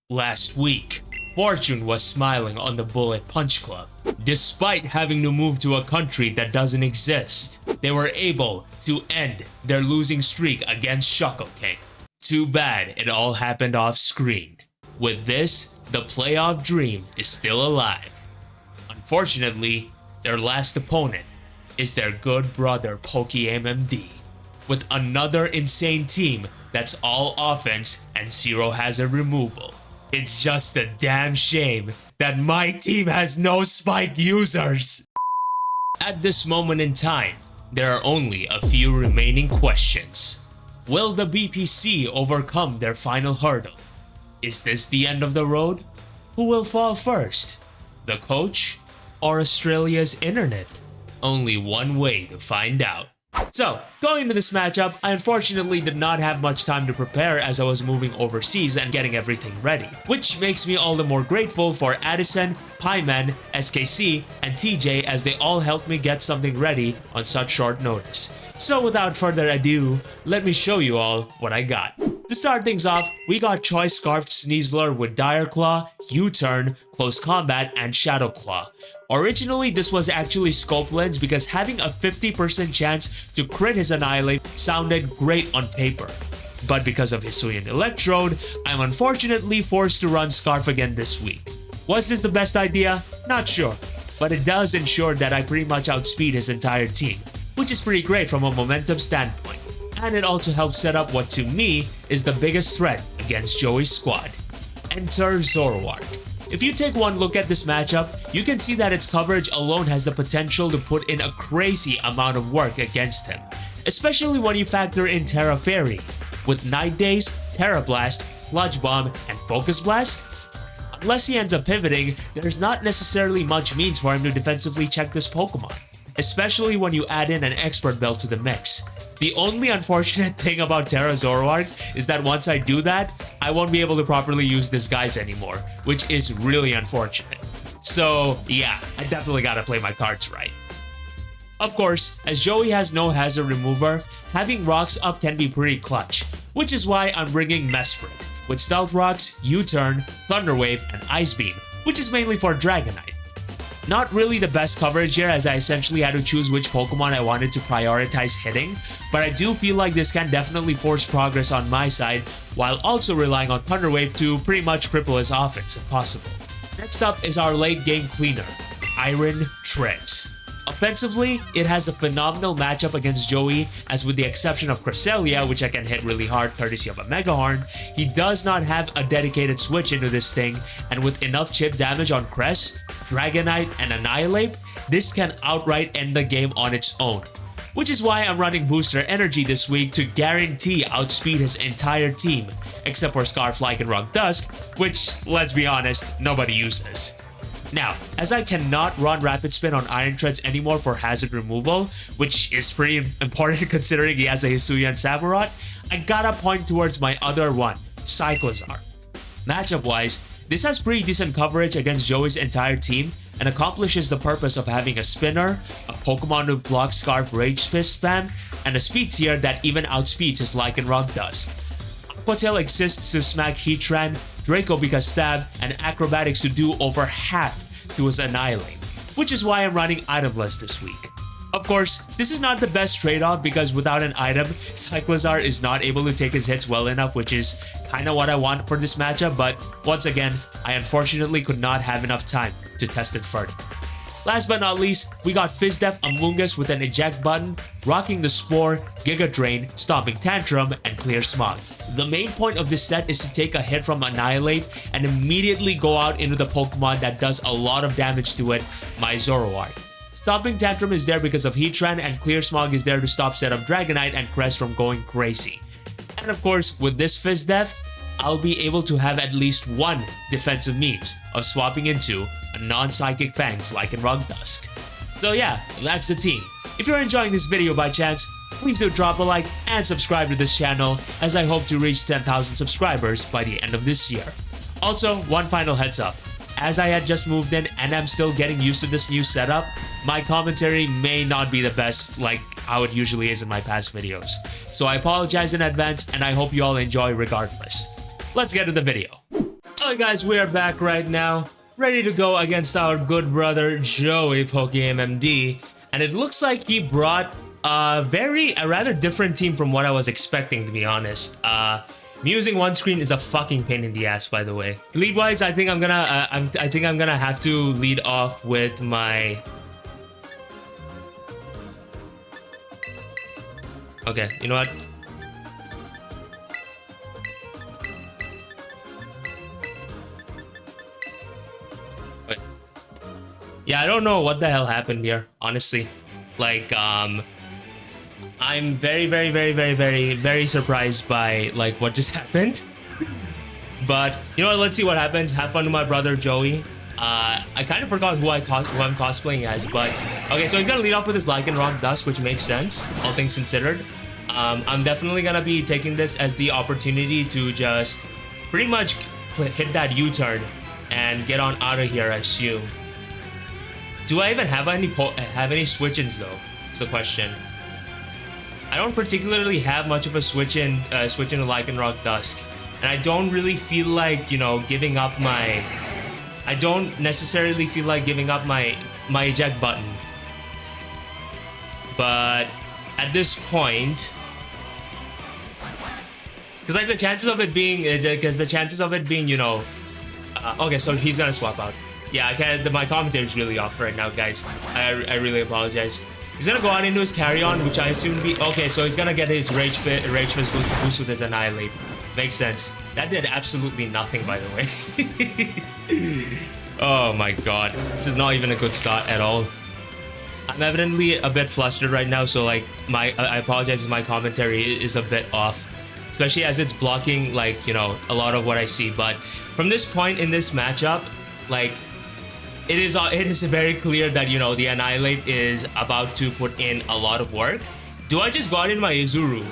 Last week, Fortune was smiling on the Bullet Punch Club. Despite having to move to a country that doesn't exist, they were able to end their losing streak against Shuckle King. Too bad it all happened off screen. With this, the playoff dream is still alive. Unfortunately, their last opponent is their good brother pokeaimMD, with another insane team that's all offense and zero hazard removal. It's just a damn shame that my team has no spike users. At this moment in time, there are only a few remaining questions. Will the BPC overcome their final hurdle? Is this the end of the road? Who will fall first? The coach or Australia's internet? Only one way to find out. So, going into this matchup, I unfortunately did not have much time to prepare as I was moving overseas and getting everything ready, which makes me all the more grateful for Addison, Pieman, SKC, and TJ as they all helped me get something ready on such short notice. So without further ado, let me show you all what I got. To start things off, we got Choice Scarfed Sneasler with Dire Claw, U-Turn, Close Combat, and Shadow Claw. Originally, this was actually Scope Lens because having a 50% chance to crit his Annihilate sounded great on paper. But because of Hisuian Electrode, I'm unfortunately forced to run Scarf again this week. Was this the best idea? Not sure, but it does ensure that I pretty much outspeed his entire team, which is pretty great from a momentum standpoint. And it also helps set up what to me is the biggest threat against Joey's squad. Enter ZOROARK. If you take one look at this matchup, you can see that its coverage alone has the potential to put in a crazy amount of work against him, especially when you factor in TERRA Fairy. With Night Days, Terra Blast, Sludge Bomb, and Focus Blast, unless he ends up pivoting, there's not necessarily much means for him to defensively check this Pokemon, especially when you add in an Expert Belt to the mix. The only unfortunate thing about TERRA ZOROARK is that once I do that, I won't be able to properly use disguise anymore, which is really unfortunate. So yeah, I definitely gotta play my cards right. Of course, as Joey has no hazard remover, having rocks up can be pretty clutch, which is why I'm bringing Mesprit, with Stealth Rocks, U-Turn, Thunder Wave, and Ice Beam, which is mainly for Dragonite. Not really the best coverage here as I essentially had to choose which Pokemon I wanted to prioritize hitting, but I do feel like this can definitely force progress on my side while also relying on Thunder Wave to pretty much cripple his offense if possible. Next up is our late game cleaner, Iron Treads. Offensively, it has a phenomenal matchup against Joey, as with the exception of Cresselia, which I can hit really hard courtesy of a Mega Horn, he does not have a dedicated switch into this thing, and with enough chip damage on Cress, Dragonite, and Annihilate, this can outright end the game on its own. Which is why I'm running Booster Energy this week to guarantee outspeed his entire team, except for Scarf Lycanroc Dusk, which, let's be honest, nobody uses. Now, as I cannot run Rapid Spin on Iron Treads anymore for hazard removal, which is pretty important considering he has a Hisuian Samurott, I gotta point towards my other one, Cyclizar. Matchup-wise, this has pretty decent coverage against Joey's entire team and accomplishes the purpose of having a spinner, a Pokemon to block Scarf Rage Fist spam, and a speed tier that even outspeeds his Lycanroc Dusk. Aquatail exists to smack Heatran, Draco because stab, and Acrobatics to do over half to his Annihilate, which is why I'm running Itemless this week. Of course, this is not the best trade-off because without an item, Cyclizar is not able to take his hits well enough, which is kinda what I want for this matchup, but once again, I unfortunately could not have enough time to test it further. Last but not least, we got Fizdef Amoonguss with an eject button, rocking the Spore, Giga Drain, Stomping Tantrum, and Clear Smog. The main point of this set is to take a hit from Annihilate and immediately go out into the Pokemon that does a lot of damage to it, my ZOROARK. Stomping Tantrum is there because of Heatran, and Clear Smog is there to stop setup Dragonite and Crest from going crazy. And of course, with this Fizdef, I'll be able to have at least one defensive means of swapping into a non-psychic Fangs Lycanroc Dusk. So yeah, that's the team. If you're enjoying this video by chance, please do drop a like and subscribe to this channel as I hope to reach 10,000 subscribers by the end of this year. Also, one final heads up. As I had just moved in and I'm still getting used to this new setup, my commentary may not be the best like how it usually is in my past videos. So I apologize in advance and I hope you all enjoy regardless. Let's get to the video. Alright guys, we are back right now, ready to go against our good brother Joey pokeaimMD, and it looks like he brought a rather different team from what I was expecting, to be honest. Me using one screen is a fucking pain in the ass, by the way. Lead wise, I think I'm gonna have to lead off with my. Okay, you know what? Wait. Yeah, I don't know what the hell happened here, honestly. Like, I'm very surprised by like what just happened. But you know what? Let's see what happens. Have fun with my brother Joey. I kind of forgot who I'm cosplaying as, but okay. So he's gonna lead off with his Lycanroc Dusk, which makes sense, all things considered. I'm definitely gonna be taking this as the opportunity to just pretty much hit that U-turn and get on out of here, I assume. Do I even have any switch-ins though? Is the question. I don't particularly have much of a switch in to Lycanroc Dusk, and I don't really feel like, you know, giving up my. I don't necessarily feel like giving up my eject button, but at this point, because like the chances of it being, you know, okay, so he's gonna swap out. Yeah, I can't. My commentary is really off right now, guys. I really apologize. He's gonna go out into his carry-on, which I assume to be okay. So he's gonna get his Rage Fist boost with his Annihilate. Makes sense. That did absolutely nothing, by the way. Oh my god, this is not even a good start at all. I'm evidently a bit flustered right now, so like I apologize if my commentary is a bit off, especially as it's blocking, like, you know, a lot of what I see. But from this point in this matchup, like, it is very clear that, you know, the Annihilate is about to put in a lot of work. Do I just go out in my Izuru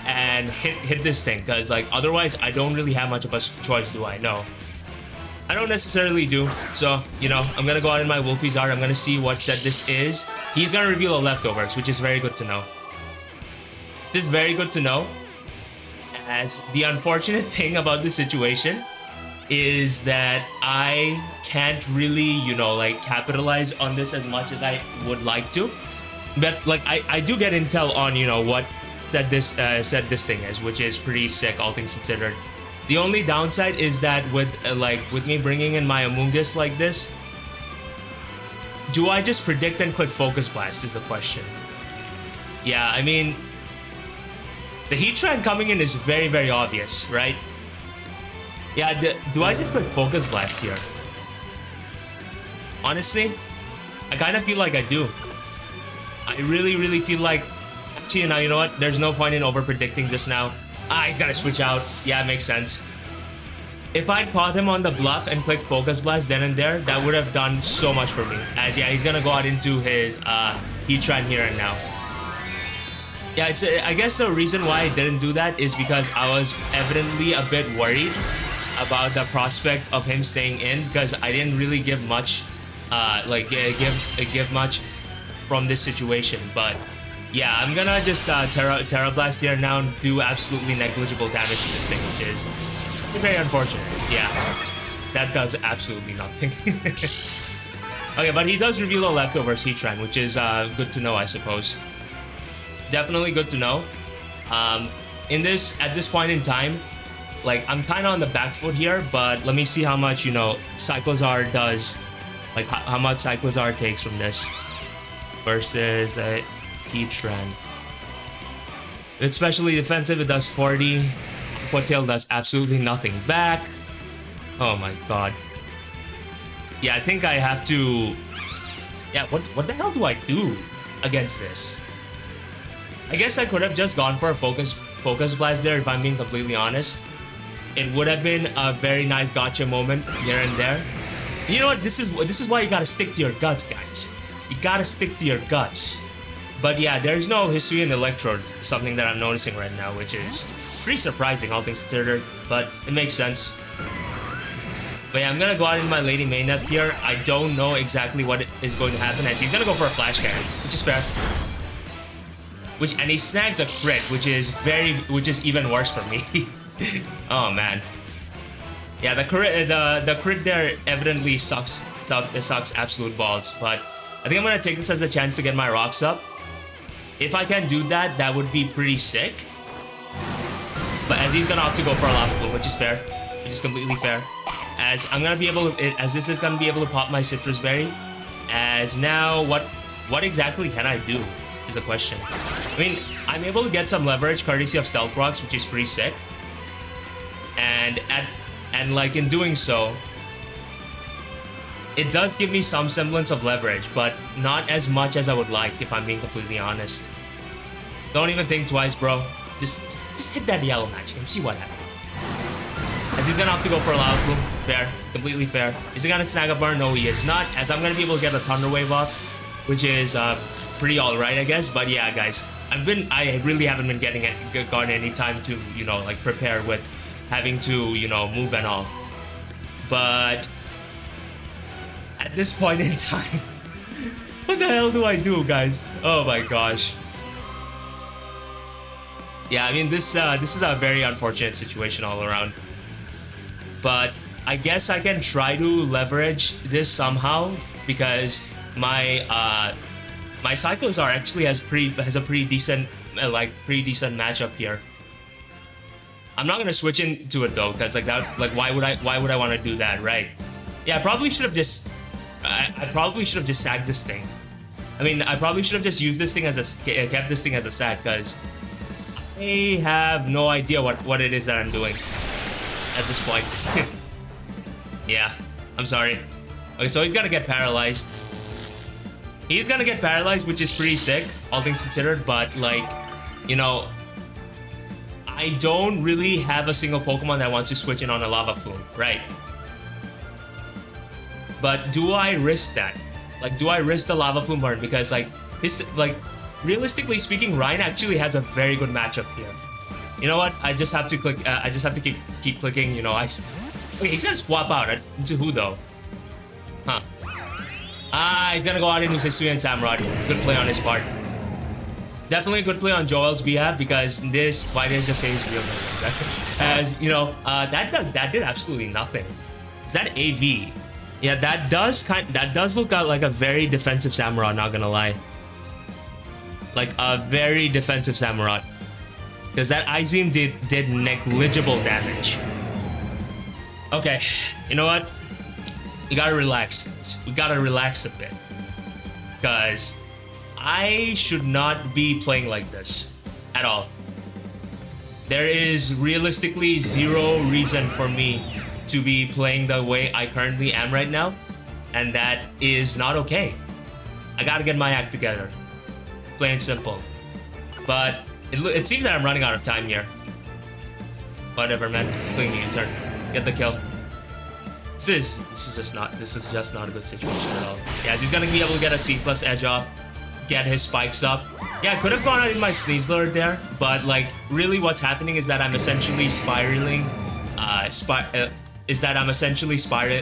and hit this thing? Because like otherwise I don't really have much of a choice, do I? No, I don't necessarily do. So, you know, I'm gonna go out in my Wolfizard. I'm gonna see what set this is. He's gonna reveal the leftovers, which is very good to know. This is very good to know, as the unfortunate thing about this situation is that I can't really, you know, like capitalize on this as much as I would like to. But like I do get intel on, you know, what that this this thing is, which is pretty sick, all things considered. The only downside is that with me bringing in my Amoonguss like this, do I just predict and click Focus Blast is the question. Yeah, I mean, the Heatran coming in is very obvious, right? Yeah, do I just click Focus Blast here? Honestly, I kind of feel like I do. I really feel like, actually, now you know what? There's no point in over-predicting just now. Ah, he's gonna switch out. Yeah, it makes sense. If I'd caught him on the bluff and clicked Focus Blast then and there, that would have done so much for me. As yeah, he's gonna go out into his Heatran here and now. Yeah, I guess the reason why I didn't do that is because I was evidently a bit worried about the prospect of him staying in, because I didn't really give much, give much from this situation. But yeah, I'm gonna just Terra Blast here now and do absolutely negligible damage to this thing, which is very unfortunate. Yeah, that does absolutely nothing. Okay, but he does reveal a leftovers Heatran, which is good to know, I suppose. Definitely good to know. At this point in time, like, I'm kind of on the back foot here, but let me see how much, you know, Cyclozar does, like how much Cyclozar takes from this versus Heatran. It's especially defensive, it does 40. Aquatail does absolutely nothing back. Oh my god. Yeah, I think I have to. Yeah, what the hell do I do against this? I guess I could have just gone for a Focus Blast there, if I'm being completely honest. It would have been a very nice gotcha moment here and there. You know what? This is why you gotta stick to your guts, guys. You gotta stick to your guts. But yeah, there's no history in Electrodes, something that I'm noticing right now, which is pretty surprising, all things considered, but it makes sense. But yeah, I'm gonna go out in my Lady Mayneth here. I don't know exactly what is going to happen, as he's gonna go for a Flash Cannon, which is fair. And he snags a crit, which is even worse for me. Oh man. Yeah, the crit there evidently sucks absolute balls. But I think I'm gonna take this as a chance to get my rocks up. If I can do that, that would be pretty sick. But as he's gonna opt to go for a lava plume, which is fair, which is completely fair. As I'm gonna be able to, as this is gonna be able to pop my citrus berry. As now, what exactly can I do? Is the question. I mean, I'm able to get some leverage courtesy of stealth rocks, which is pretty sick. And like in doing so, it does give me some semblance of leverage, but not as much as I would like, if I'm being completely honest. Don't even think twice, bro. Just hit that yellow magic and see what happens. I think he's gonna have to go for a lava plume. Fair, completely fair. Is he gonna snag a bar? No, he is not. As I'm gonna be able to get a thunder wave off, which is pretty alright, I guess. But yeah, guys, I really haven't been gotten any time to, you know, like prepare with having to, you know, move and all. But at this point in time, what the hell do I do, guys? Oh my gosh. Yeah, I mean, this is a very unfortunate situation all around. But I guess I can try to leverage this somehow, because my my cycles are actually has a pretty decent matchup here. I'm not gonna switch into it though, because like that, like why would I want to do that, right? Yeah, I probably should have just I probably should have just sacked this thing. I mean, I probably should have just used this thing as kept this thing as a sack, because I have no idea what it is that I'm doing at this point. Yeah, I'm sorry. Okay, so he's gonna get paralyzed. He's gonna get paralyzed, which is pretty sick, all things considered, but like, you know, I don't really have a single Pokemon that wants to switch in on a lava plume, right? But do I risk that? Like, do I risk the lava plume burn? Because like this, like, realistically speaking, Ryan actually has a very good matchup here. You know what? I just have to click. I just have to keep clicking. You know, okay, he's gonna swap out into who though? Huh? He's gonna go out into Sisuya and Samurott. Good play on his part. Definitely a good play on Joel's behalf, because this why did I just say his real name? Right? As you know, that did absolutely nothing. Is that AV? Yeah, that does look out like a very defensive Samurott. Not gonna lie, like a very defensive Samurott, because that Ice Beam did negligible damage. Okay, you know what? We gotta relax, guys. We gotta relax a bit, because I should not be playing like this at all. There is realistically zero reason for me to be playing the way I currently am right now, and that is not okay. I gotta get my act together, plain and simple. But it seems that I'm running out of time here. Whatever, man. Clicking a U-turn, get the kill. This is just not a good situation at all. Yeah, he's gonna be able to get a ceaseless edge off, get his spikes up. Yeah, I could have gone out in my Sneasler there, but like really what's happening is that I'm essentially spiraling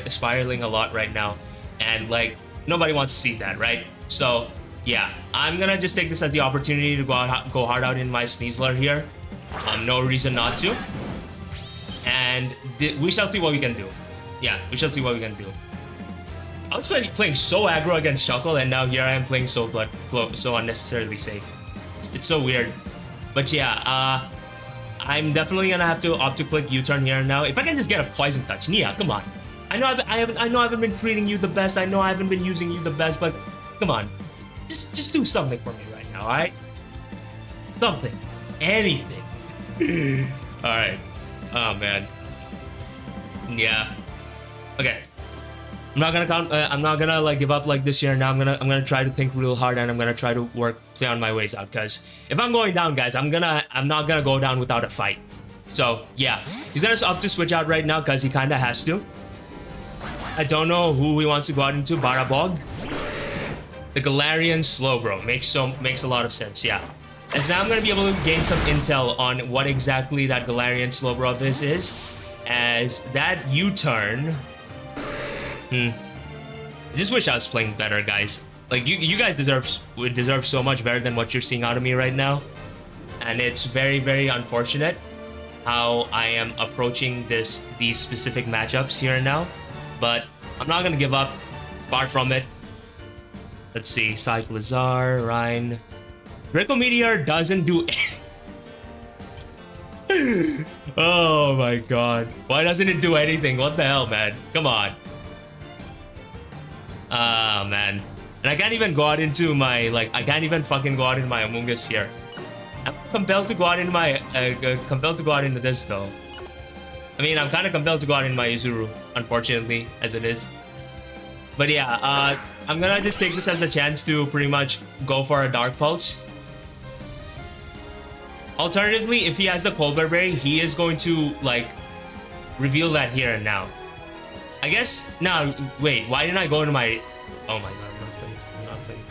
spiraling a lot right now, and like nobody wants to see that, right? So yeah, I'm gonna just take this as the opportunity to go hard out in my Sneasler here. No reason not to, and we shall see what we can do. Yeah, we shall see what we can do. I was playing so aggro against Shuckle, and now here I am playing so unnecessarily safe. It's so weird. But yeah, I'm definitely gonna have to opt to click U-turn here now. If I can just get a poison touch, Nia, come on. I know I haven't been treating you the best. I know I haven't been using you the best, but come on, just do something for me right now, all right? Something, anything. All right. Oh man. Yeah. Okay. I'm not gonna like give up like this year. Now I'm gonna try to think real hard, and I'm gonna try to play on my ways out. Because if I'm going down, guys, I'm not gonna go down without a fight. So yeah, he's gonna opt to switch out right now because he kinda has to. I don't know who he wants to go out into. Barabog, the Galarian Slowbro makes a lot of sense. Yeah, as now I'm gonna be able to gain some intel on what exactly that Galarian Slowbro of his is. As that U-turn. I just wish I was playing better, guys. Like you guys deserve so much better than what you're seeing out of me right now, and it's very, very unfortunate. how I am approaching these specific matchups here and now, but I'm not gonna give up. Far from it. Let's see, Cyclizar, Rhine. Draco Meteor doesn't do Oh my god. Why doesn't it do anything? What the hell, man? Come on. Ah, man. And I can't even go out into my, like, I can't even fucking go out in my Among Us here. I'm compelled to go out in my, compelled to go out into this, though. I mean, I'm kind of compelled to go out in my Izuru, unfortunately, as it is. But yeah, I'm gonna just take this as a chance to pretty much go for a Dark Pulse. Alternatively, if he has the Colbert Berry, he is going to, like, reveal that here and now. I guess, now, wait, why didn't I go into my... Oh my god, I'm not playing.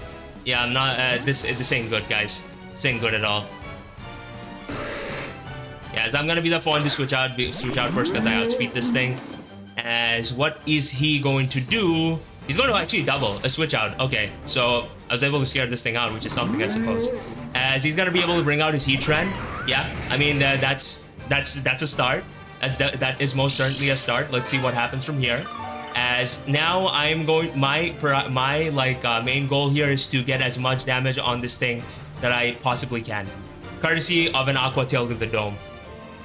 Yeah, I'm not, this ain't good, guys. This ain't good at all. Yeah, as I'm gonna be the one to switch out first because I outspeed this thing. As what is he going to do? He's going to actually double a switch out. Okay, so I was able to scare this thing out, which is something, I suppose. As he's gonna be able to bring out his Heatran. Yeah, I mean that's a start. That is most certainly a start. Let's see what happens from here. As now I'm going, my main goal here is to get as much damage on this thing that I possibly can, courtesy of an Aqua Tail to the dome.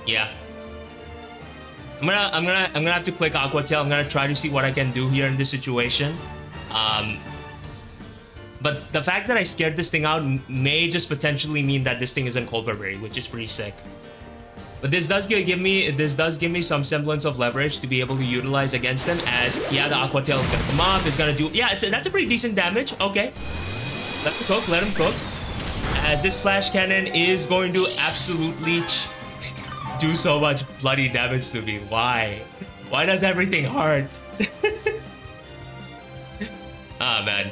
Yeah. I'm gonna have to click Aqua Tail. I'm gonna try to see what I can do here in this situation. But the fact that I scared this thing out may just potentially mean that this thing isn't Colbert Berry, which is pretty sick. But this does give me some semblance of leverage to be able to utilize against him. As yeah, the Aqua Tail is gonna come up. It's gonna do that's a pretty decent damage. Okay, let him cook. Let him cook. As this Flash Cannon is going to absolutely do so much bloody damage to me. Why? Why does everything hurt? Ah, man.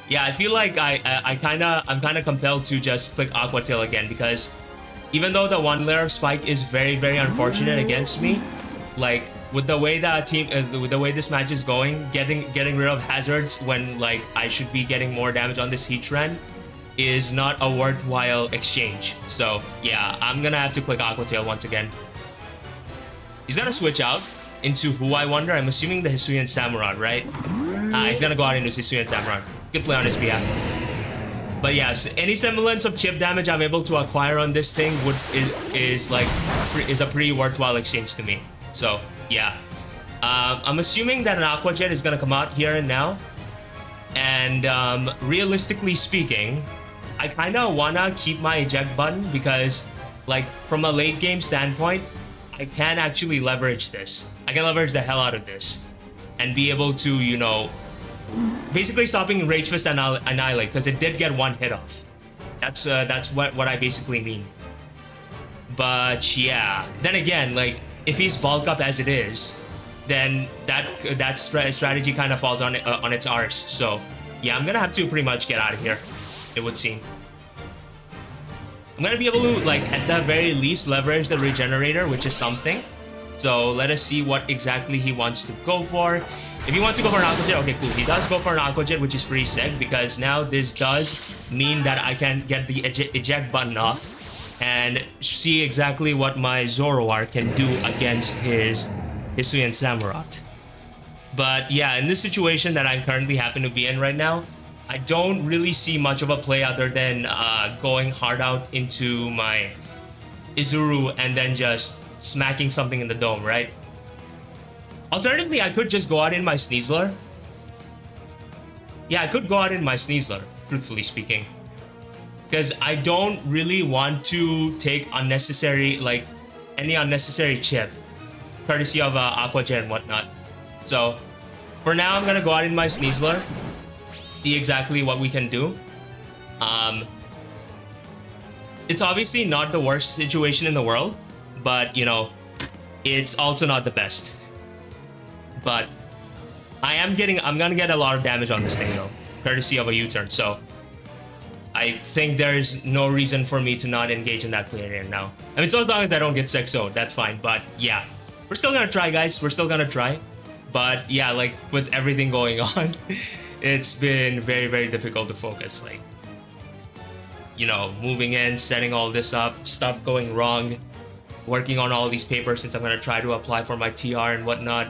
Yeah, I feel like I'm kind of compelled to just click Aqua Tail again, because even though the one layer of Spike is very, very unfortunate against me, like with the way that with the way this match is going, getting rid of hazards when like I should be getting more damage on this Heatran is not a worthwhile exchange. So yeah, I'm gonna have to click Aqua Tail once again. He's gonna switch out into who, I wonder? I'm assuming the Hisuian Samurott, right? He's gonna go out into Hisuian Samurott. Good play on his behalf. But yes, any semblance of chip damage I'm able to acquire on this thing is a pretty worthwhile exchange to me. So yeah, I'm assuming that an Aqua Jet is gonna come out here and now. And realistically speaking, I kind of wanna keep my eject button because, like, from a late game standpoint, I can actually leverage this. I can leverage the hell out of this and be able to, you know, basically stopping Rage Fist and Annihilate, because it did get one hit off. That's what I basically mean. But yeah, then again, like, if he's bulk up as it is, then that strategy kind of falls on its arse. So yeah, I'm gonna have to pretty much get out of here, it would seem. I'm gonna be able to, like, at the very least leverage the Regenerator, which is something. So let us see what exactly he wants to go for. If he wants to go for an Aqua Jet, okay, cool. He does go for an Aqua Jet, which is pretty sick, because now this does mean that I can get the eject button off and see exactly what my Zoroark can do against his Hisuian Samurott. But yeah, in this situation that I'm currently happen to be in right now, I don't really see much of a play other than going hard out into my Izuru and then just smacking something in the dome, right? Alternatively, I could just go out in my Sneasler. Yeah, I could go out in my Sneasler, truthfully speaking. Because I don't really want to take unnecessary, like, any unnecessary chip, courtesy of Aqua Jet and whatnot. So, for now, I'm gonna go out in my Sneasler, see exactly what we can do. It's obviously not the worst situation in the world, but, you know, it's also not the best. But I'm gonna get a lot of damage on this thing though, courtesy of a U-turn. So I think there's no reason for me to not engage in that play area now. I mean, so as long as I don't get 6-0'd, that's fine. But yeah, we're still gonna try, guys. We're still gonna try. But yeah, like, with everything going on, it's been very, very difficult to focus. Like, you know, moving in, setting all this up, stuff going wrong. working on all these papers since I'm gonna try to apply for my TR and whatnot.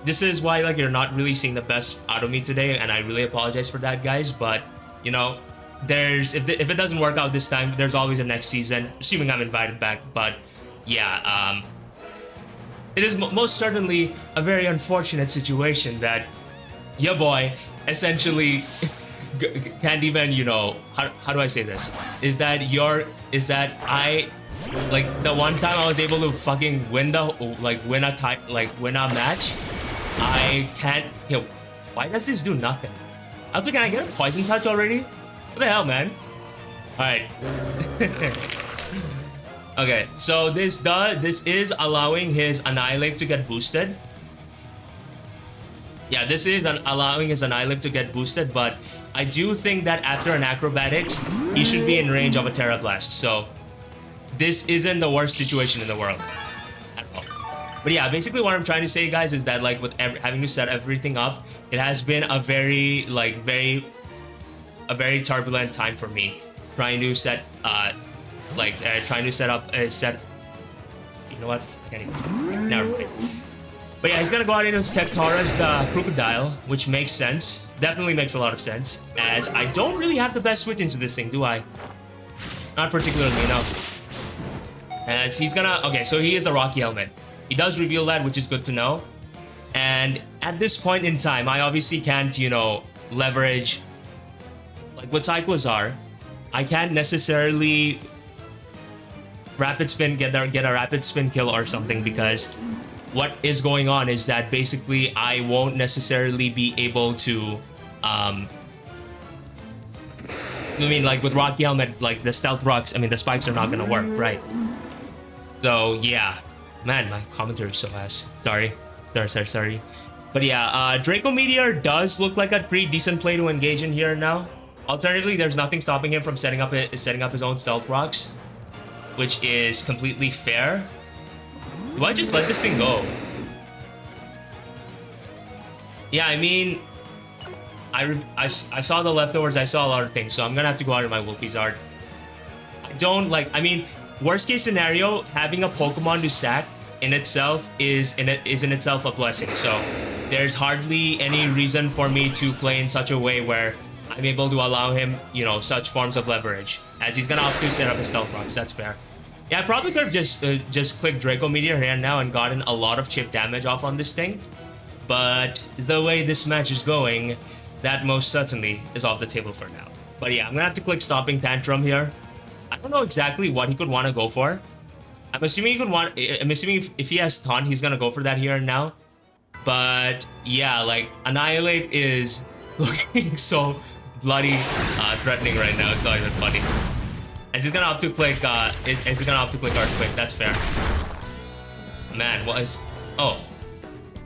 This is why like you're not really seeing the best out of me today, and I really apologize for that, guys. But you know, there's if it doesn't work out this time, there's always a next season, assuming I'm invited back. But yeah, it is most certainly a very unfortunate situation that your boy essentially can't even, you know, how do I say this? Is that I, like, the one time I was able to fucking win a match, I can't. Yo, why does this do nothing? I was like, can I get a poison touch already? What the hell, man? All right. Okay, so this is allowing his Annihilate to get boosted. Yeah, this is allowing his Annihilate to get boosted, but I do think that after an Acrobatics, he should be in range of a Terra Blast. So this isn't the worst situation in the world at all. But yeah, basically what I'm trying to say, guys, is that like with having to set everything up, it has been a very turbulent time for me trying to set trying to set up a set. You know what? I can't even. Never mind. But yeah, he's gonna go out into TERRA's the Crocodile, which makes sense. Definitely makes a lot of sense, as I don't really have the best switch into this thing, do I? Not particularly, no. As he's gonna, okay, so he is the Rocky Helmet. He does reveal that, which is good to know. And at this point in time, I obviously can't, you know, leverage, like with Cyclozar, I can't necessarily rapid spin, get a rapid spin kill or something, because what is going on is that basically I won't necessarily be able to, I mean, like with Rocky Helmet, like the stealth rocks, I mean, the spikes are not gonna work, right? So yeah, man, my commentary is so ass. Sorry. But yeah, Draco Meteor does look like a pretty decent play to engage in here now. Alternatively, there's nothing stopping him from setting up his own stealth rocks, which is completely fair. Do I just let this thing go? Yeah, I mean, I saw the leftovers, I saw a lot of things, so I'm gonna have to go out of my Wolfie's art. I don't like, I mean, worst case scenario, having a Pokemon to sack in itself is in itself a blessing. So there's hardly any reason for me to play in such a way where I'm able to allow him, you know, such forms of leverage, as he's gonna opt to set up his stealth rocks. That's fair. Yeah, I probably could have just clicked Draco Meteor here now and gotten a lot of chip damage off on this thing. But the way this match is going, that most certainly is off the table for now. But yeah, I'm gonna have to click Stomping Tantrum here. I don't know exactly what he could want to go for. I'm assuming if he has Taunt, he's gonna go for that here and now. But yeah, like Annihilate is looking so bloody threatening right now. It's not even funny. As he's gonna opt to click, Earthquake. That's fair. Man, what is? Oh,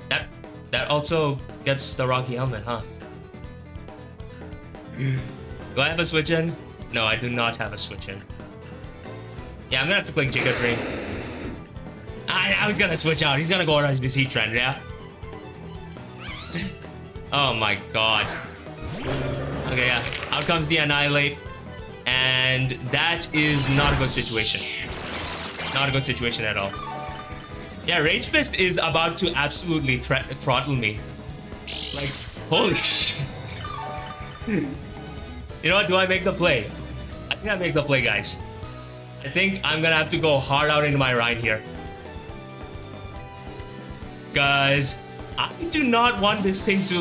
that also gets the Rocky Helmet, huh? Do I have a switch in? No, I do not have a switch in. Yeah, I'm gonna have to click Giga Dream. I was gonna switch out. He's gonna go around his Heat Trend, yeah? Oh my god. Okay, yeah. Out comes the Annihilate. And that is not a good situation. Not a good situation at all. Yeah, Rage Fist is about to absolutely throttle me. Like, holy shit. You know what? Do I make the play? I think I make the play, guys. I think I'm gonna have to go hard out into my Rhine here. Guys, I do not want this thing to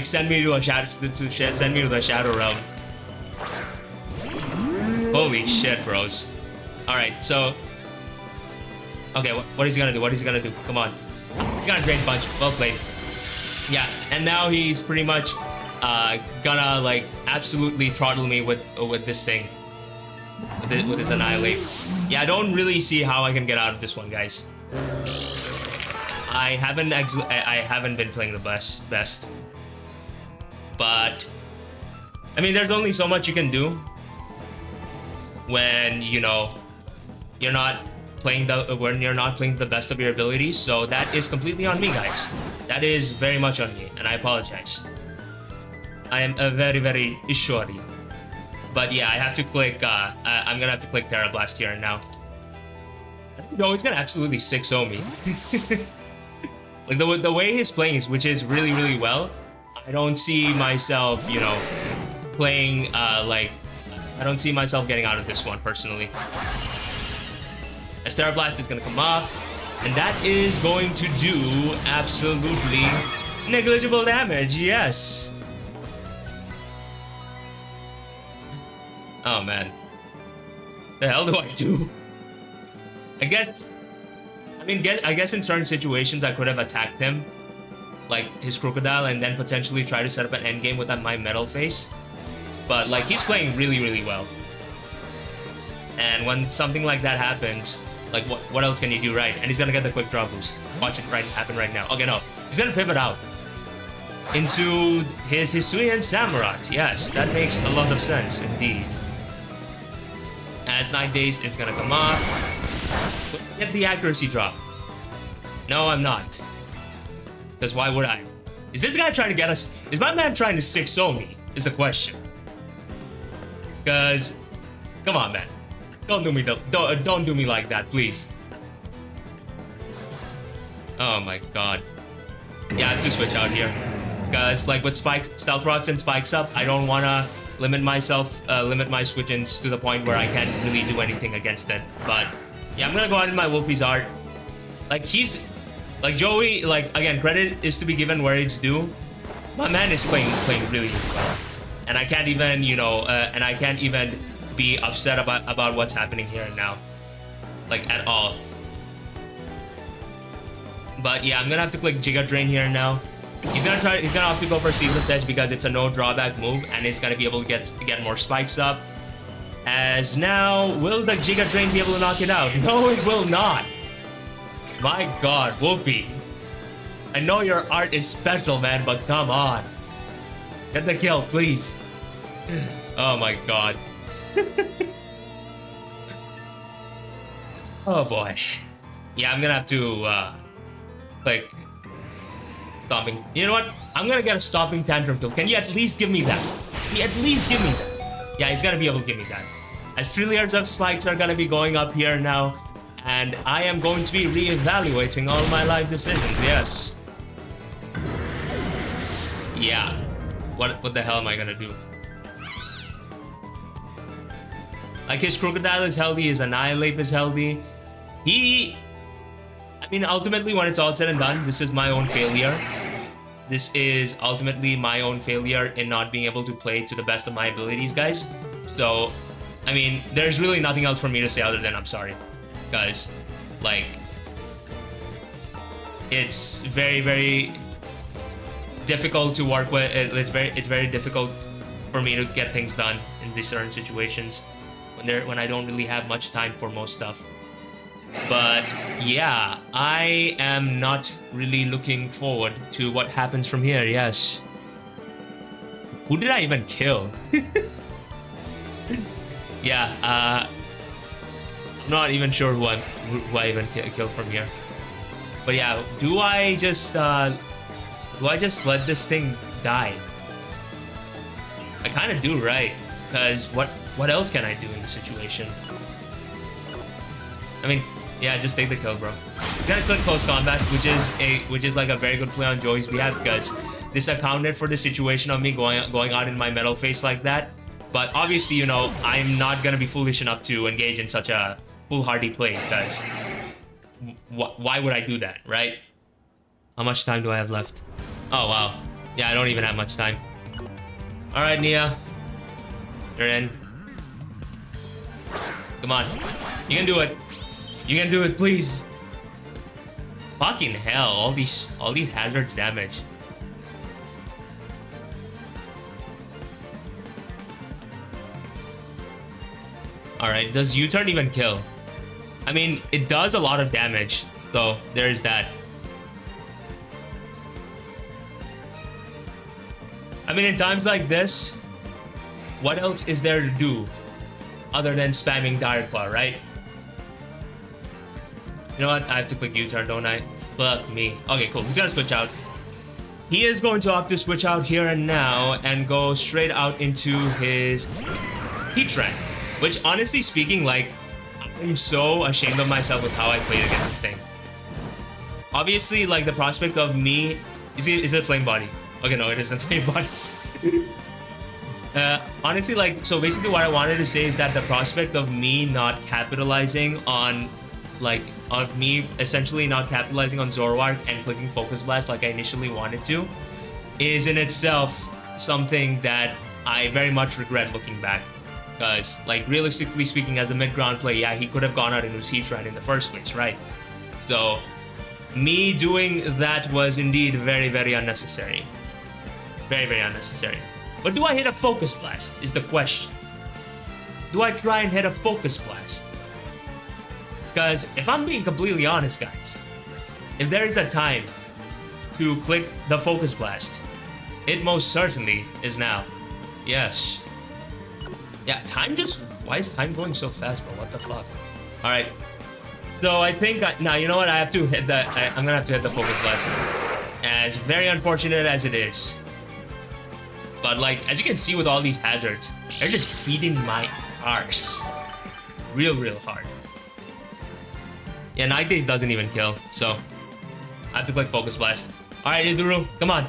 send me to a shadow, send me to the Shadow Realm. Holy shit, bros. Alright, so okay, what is he gonna do? What is he gonna do? Come on. He's gonna Drain Punch. Well played. Yeah, and now he's pretty much gonna like absolutely throttle me with this thing. With his Annihilate. Yeah, I don't really see how I can get out of this one, guys. I haven't been playing the best. But I mean, there's only so much you can do when, you know, you're not playing the best of your abilities. So that is completely on me, guys. That is very much on me, and I apologize. I am very, very sorry. But yeah, I have to click, I'm gonna have to click Terra Blast here now. Yo, he's gonna absolutely 6-0 me. Like the way he's playing, which is really, really well. I don't see myself, you know, playing like I don't see myself getting out of this one personally. A Terra Blast is gonna come off, and that is going to do absolutely negligible damage. Yes. Oh man, the hell do I do? I guess in certain situations I could have attacked him, like his crocodile, and then potentially try to set up an endgame with my metal face. But like he's playing really, really well. And when something like that happens, like what else can you do, right? And he's gonna get the quick draw boost. Watch it happen right now. Okay, no, he's gonna pivot out into his Hisuian Samurott. Yes, that makes a lot of sense indeed. As 9 days is gonna come off. Get the accuracy drop. No, I'm not. Because why would I? Is this guy trying to get us? Is my man trying to 6-0 me? Is the question. Because, come on, man. Don't do me don't do me like that, please. Oh my god. Yeah, I have to switch out here. Because like with spikes, stealth rocks and spikes up, I don't wanna limit myself, limit my switch-ins to the point where I can't really do anything against it. But yeah, I'm gonna go out in my Wolfie's art. Like he's like Joey, like again, credit is to be given where it's due. My man is playing really, really well. And I can't even, you know, and I can't even be upset about what's happening here and now. Like at all. But yeah, I'm gonna have to click Giga Drain here and now. He's gonna have to go for Ceaseless Edge because it's a no drawback move and he's gonna be able to get more spikes up. As now, will the Giga Drain be able to knock it out? No, it will not. My god, Wolfie. I know your art is special, man, but come on. Get the kill, please. Oh my god. Oh boy. Yeah, I'm gonna have to click Stomping. You know what? I'm gonna get a Stomping Tantrum kill. Can you at least give me that? Can you at least give me that? Yeah, he's gonna be able to give me that. As 3 layers of spikes are gonna be going up here now, and I am going to be re-evaluating all my life decisions. Yes. Yeah. What the hell am I gonna do? Like his Crocodile is healthy, his Annihilate is healthy. I mean, ultimately, when it's all said and done, this is my own failure. This is ultimately my own failure in not being able to play to the best of my abilities, guys. So, I mean, there's really nothing else for me to say other than I'm sorry. Guys, like, it's very, very difficult to work with. It's very difficult for me to get things done in these certain situations when I don't really have much time for most stuff. But yeah, I am not really looking forward to what happens from here. Yes. Who did I even kill? Yeah, I'm not even sure who I even killed from here. But yeah, do I just let this thing die? I kind of do, right? Because what else can I do in this situation? I mean, yeah, just take the kill, bro. You gotta click close combat, which is like a very good play on Joey's behalf because this accounted for the situation of me going out in my metal face like that. But obviously, you know, I'm not gonna be foolish enough to engage in such a foolhardy play because why would I do that, right? How much time do I have left? Oh wow, yeah, I don't even have much time. All right, Nia, you're in. Come on, you can do it. You can do it, please. Fucking hell, all these hazards damage. Alright, does U-turn even kill? I mean, it does a lot of damage, so there's that. I mean, in times like this, what else is there to do other than spamming Dire Claw, right? You know what? I have to click U-turn, don't I? Fuck me. Okay, cool. He's gonna switch out. He is going to opt to switch out here and now and go straight out into his Heatran. Which, honestly speaking, like, I'm so ashamed of myself with how I played against this thing. Obviously, like, the prospect of me... Is it flame body? Okay, no, it isn't flame body. Honestly, like, so basically what I wanted to say is that the prospect of me not capitalizing on, like, of me essentially not capitalizing on ZOROARK and clicking Focus Blast like I initially wanted to is in itself something that I very much regret looking back. Because, like, realistically speaking, as a mid-ground play, yeah, he could have gone out into Siege Run in the first place, right? So, me doing that was indeed very, very unnecessary. Very, very unnecessary. But do I hit a Focus Blast, is the question. Do I try and hit a Focus Blast? Because if I'm being completely honest, guys, if there is a time to click the Focus Blast, it most certainly is now. Yes. Yeah, time just... Why is time going so fast, bro? What the fuck? Alright. So I think... Now, you know what? I have to hit the... I'm gonna have to hit the Focus Blast. As very unfortunate as it is. But, like, as you can see with all these hazards, they're just beating my arse. Real, real hard. Yeah, Night Days doesn't even kill, so... I have to click Focus Blast. Alright, Izuru, come on.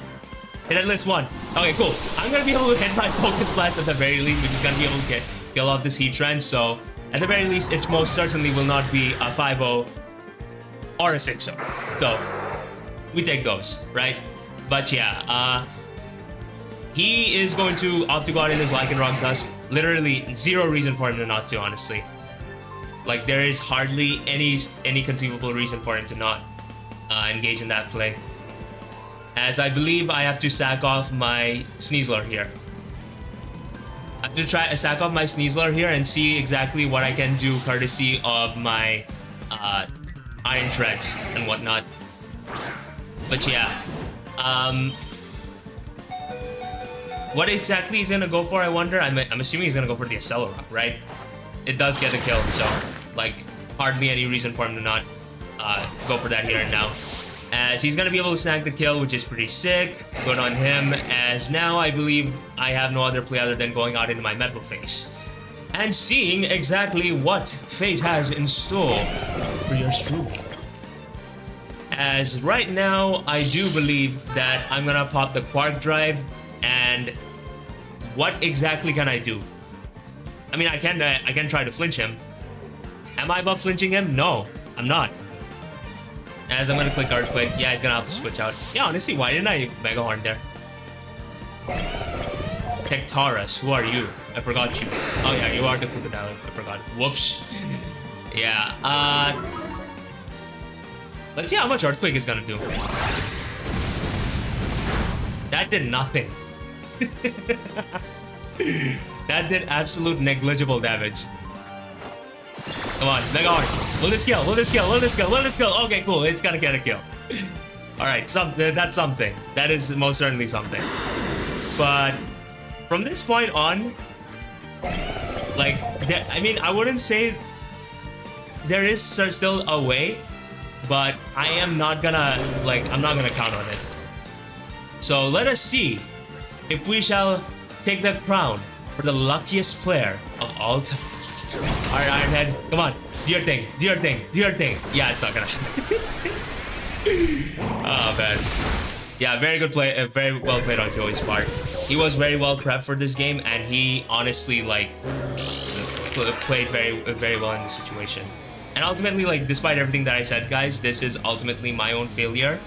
Hit at least one. Okay, cool. I'm gonna be able to hit my Focus Blast at the very least, which is gonna be able to kill off this Heat Trench, so... At the very least, it most certainly will not be a 5-0 or a 6-0. So, we take those, right? But yeah, he is going to opt to go out in his Lycanroc Dusk. Literally, zero reason for him to not to, honestly. Like, there is hardly any conceivable reason for him to not engage in that play. As I believe I have to sack off my Sneasler here. I have to try to sack off my Sneasler here and see exactly what I can do courtesy of my Iron Treads and whatnot. But yeah, what exactly he's gonna go for, I wonder? I'm assuming he's gonna go for the Accelerock, right? It does get the kill, so like hardly any reason for him to not go for that here and now. As he's gonna be able to snag the kill, which is pretty sick. Good on him, as now I believe I have no other play other than going out into my Metal Face and seeing exactly what fate has in store for yours truly. As right now, I do believe that I'm gonna pop the Quark Drive, and what exactly can I do? I mean, I can try to flinch him. Am I above flinching him? No, I'm not. As I'm gonna click Earthquake. Yeah, he's gonna have to switch out. Yeah, honestly, why didn't I Mega Horn there? Tectaurus, who are you? I forgot you. Oh yeah, you are the crocodile. I forgot. Whoops. Yeah, let's see how much Earthquake is gonna do. That did nothing. That did absolute negligible damage. Come on, Mega Horn. Will this kill? Will this kill? Will this kill? Will this kill? Okay, cool. It's gonna get a kill. Alright, that's something. That is most certainly something. But from this point on, like, I mean, I wouldn't say there is still a way, but I am not gonna, like, I'm not gonna count on it. So let us see if we shall take the crown for the luckiest player of all time. Alright, Ironhead, come on. Do your thing, do your thing, do your thing. Yeah, it's not gonna. Oh, man. Yeah, very good play, very well played on Joey's part. He was very well prepped for this game, and he honestly, like, played very well in this situation. And ultimately, like, despite everything that I said, guys, this is ultimately my own failure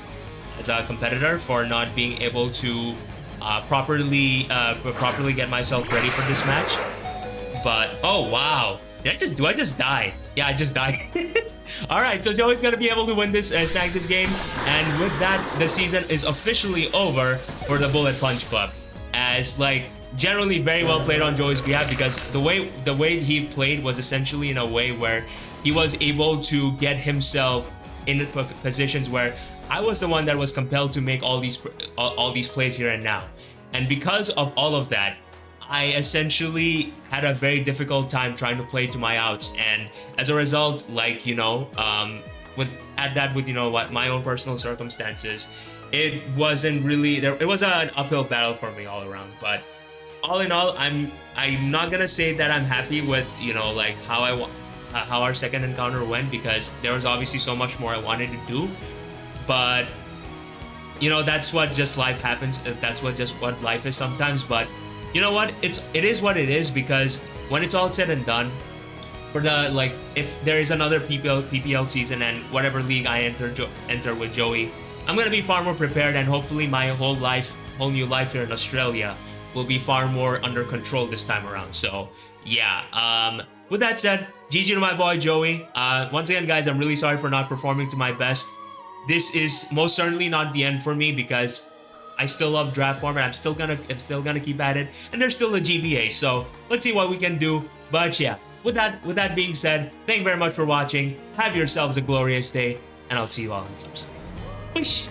as a competitor for not being able to properly get myself ready for this match. But oh wow, do I just die? Yeah, I just died. All right, so Joey's gonna be able to win this, snag this game, and with that, the season is officially over for the Bullet Punch Club. As, like, generally very well played on Joey's behalf, because the way he played was essentially in a way where he was able to get himself in positions where I was the one that was compelled to make all these plays here and now. And because of all of that, I essentially had a very difficult time trying to play to my outs, and as a result, like, you know, with you know what, my own personal circumstances, it wasn't really there. It was an uphill battle for me all around. But all in all, I'm not gonna say that I'm happy with, you know, like how how our second encounter went, because there was obviously so much more I wanted to do. But you know, that's what just life happens. That's what life is sometimes. But you know what? It is what it is, because when it's all said and done, for the like, if there is another PPL season and whatever league I enter with Joey, I'm gonna be far more prepared, and hopefully my whole new life here in Australia will be far more under control this time around. So yeah. With that said, GG to my boy Joey. Once again, guys, I'm really sorry for not performing to my best. This is most certainly not the end for me, because I still love draft format. I'm still gonna keep at it, and there's still a GBA. So let's see what we can do. But yeah, with that being said, thank you very much for watching. Have yourselves a glorious day, and I'll see you all on the flip side. Peace.